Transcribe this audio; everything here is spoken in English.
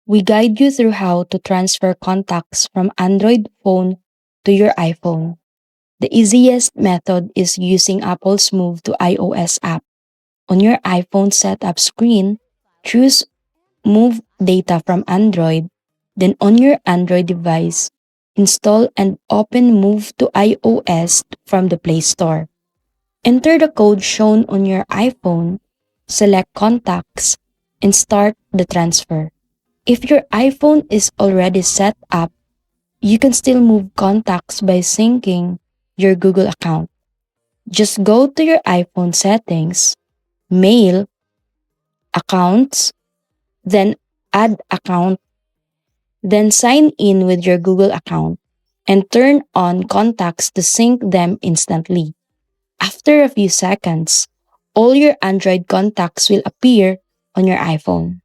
we guide you through how to transfer contacts from Android phone to your iPhone. The easiest method is using Apple's Move to iOS app. On your iPhone setup screen, choose Move Data from Android. Then on your Android device, install and open Move to iOS from the Play Store. Enter the code shown on your iPhone, select Contacts, and start the transfer. If your iPhone is already set up, you can still move contacts by syncing your Google account. Just go to your iPhone settings, Mail, Accounts, then Add Account, then sign in with your Google account and turn on contacts to sync them instantly. After a few seconds, all your Android contacts will appear on your iPhone.